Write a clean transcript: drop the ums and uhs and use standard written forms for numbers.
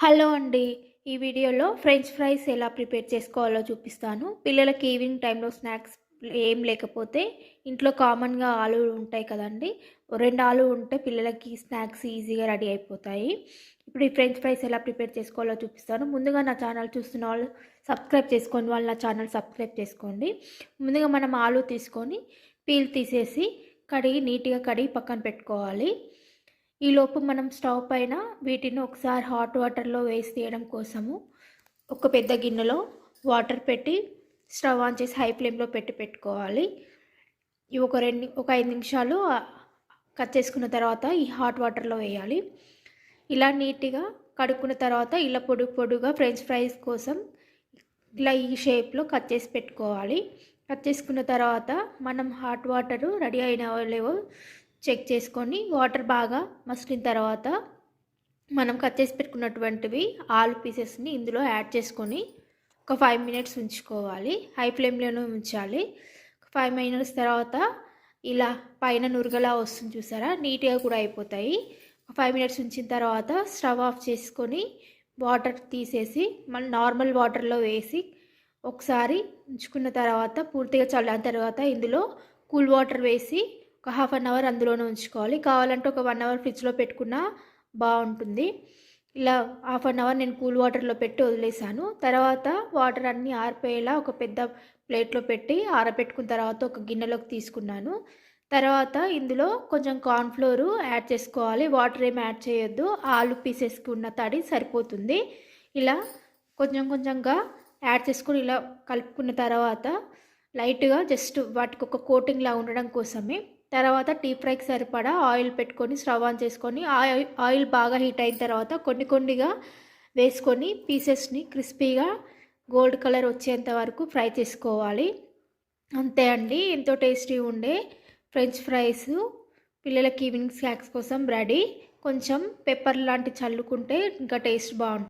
Hello అండి. ఈ వీడియోలో ఫ్రెంచ్ ఫ్రైస్ ఎలా ప్రిపేర్ చేసుకోవాలో చూపిస్తాను. పిల్లలకి ఈవినింగ్ టైంలో స్నాక్స్ ఏం లేకపోతే ఇంట్లో కామన్‌గా ఆలులు ఉంటాయి కదండీ! 2 ఆలు ఉంటే పిల్లలకి స్నాక్స్ ఈజీగా రెడీ అయిపోతాయి. ఇప్పుడు ఈ ఫ్రెంచ్ ఫ్రైస్ ఎలా ప్రిపేర్ చేసుకోవాలో చూపిస్తాను. ముందుగా నా ఛానల్ చూస్తున్న వాళ్ళు సబ్స్క్రైబ్ చేసుకోని వాళ్ళు నా ఛానల్ సబ్స్క్రైబ్ చేసుకోండి. ముందుగా మనం ఆలు తీసుకొని పీల్ తీసేసి నీట్‌గా కడిగి పక్కన పెట్టుకోవాలి. ఈలోపు మనం స్టవ్ పైన వీటిని ఒకసారి హాట్ వాటర్లో వేసి తీయడం కోసము ఒక పెద్ద గిన్నెలో వాటర్ పెట్టి స్టవ్ ఆన్ చేసి హై ఫ్లేమ్లో పెట్టుకోవాలి. ఇవి ఒక 5 నిమిషాలు కట్ చేసుకున్న తర్వాత ఈ హాట్ వాటర్లో వేయాలి. ఇలా నీట్గా కడుక్కున్న తర్వాత ఇలా పొడుగా ఫ్రెంచ్ ఫ్రైస్ కోసం ఇలా ఈ షేప్లో కట్ చేసి పెట్టుకోవాలి. కట్ చేసుకున్న తర్వాత మనం హాట్ వాటరు రెడీ అయినవో లేవో చెక్ చేసుకొని వాటర్ బాగా మసిలిన తర్వాత మనం కట్ చేసి పెట్టుకున్నటువంటివి ఆలు పీసెస్ని ఇందులో యాడ్ చేసుకొని ఒక 5 మినిట్స్ ఉంచుకోవాలి. హై ఫ్లేమ్లోనే ఉంచాలి. 5 మినిట్స్ తర్వాత ఇలా పైన నురగలా వస్తుంది చూసారా, నీట్గా కూడా అయిపోతాయి. 5 మినిట్స్ ఉంచిన తర్వాత స్టవ్ ఆఫ్ చేసుకొని వాటర్ తీసేసి మళ్ళీ నార్మల్ వాటర్లో వేసి ఒకసారి ఉంచుకున్న తర్వాత పూర్తిగా చల్లారిన తర్వాత ఇందులో కూల్ వాటర్ వేసి ఒక హాఫ్ అన్ అవర్ అందులోనే ఉంచుకోవాలి. కావాలంటే ఒక 1 అవర్ ఫ్రిడ్జ్లో పెట్టుకున్నా బాగుంటుంది. ఇలా హాఫ్ అన్ అవర్ నేను కూల్ వాటర్లో పెట్టి వదిలేసాను. తర్వాత వాటర్ అన్నీ ఆరిపోయేలా ఒక పెద్ద ప్లేట్లో పెట్టి ఆరబెట్టుకున్న తర్వాత ఒక గిన్నెలోకి తీసుకున్నాను. తర్వాత ఇందులో కొంచెం కార్న్‌ఫ్లోర్ యాడ్ చేసుకోవాలి. వాటర్ ఏమి యాడ్ చేయొద్దు. ఆలు పీసెస్కి ఉన్న తడి సరిపోతుంది. ఇలా కొంచెంగా యాడ్ చేసుకొని ఇలా కలుపుకున్న తర్వాత లైట్గా జస్ట్ వాటికి ఒక కోటింగ్లా ఉండడం కోసమే తర్వాత డీప్ ఫ్రైకి సరిపడా ఆయిల్ పెట్టుకొని స్టవ్ ఆన్ చేసుకొని ఆయిల్ బాగా హీట్ అయిన తర్వాత కొన్నిగా వేసుకొని పీసెస్ని క్రిస్పీగా గోల్డ్ కలర్ వచ్చేంత వరకు ఫ్రై చేసుకోవాలి. అంతే అండి, ఎంతో టేస్టీ ఉండే ఫ్రెంచ్ ఫ్రైస్ పిల్లలకి ఈవినింగ్ స్నాక్స్ కోసం రెడీ. కొంచెం పెప్పర్ లాంటి చల్లుకుంటే ఇంకా టేస్ట్ బాగుంటుంది.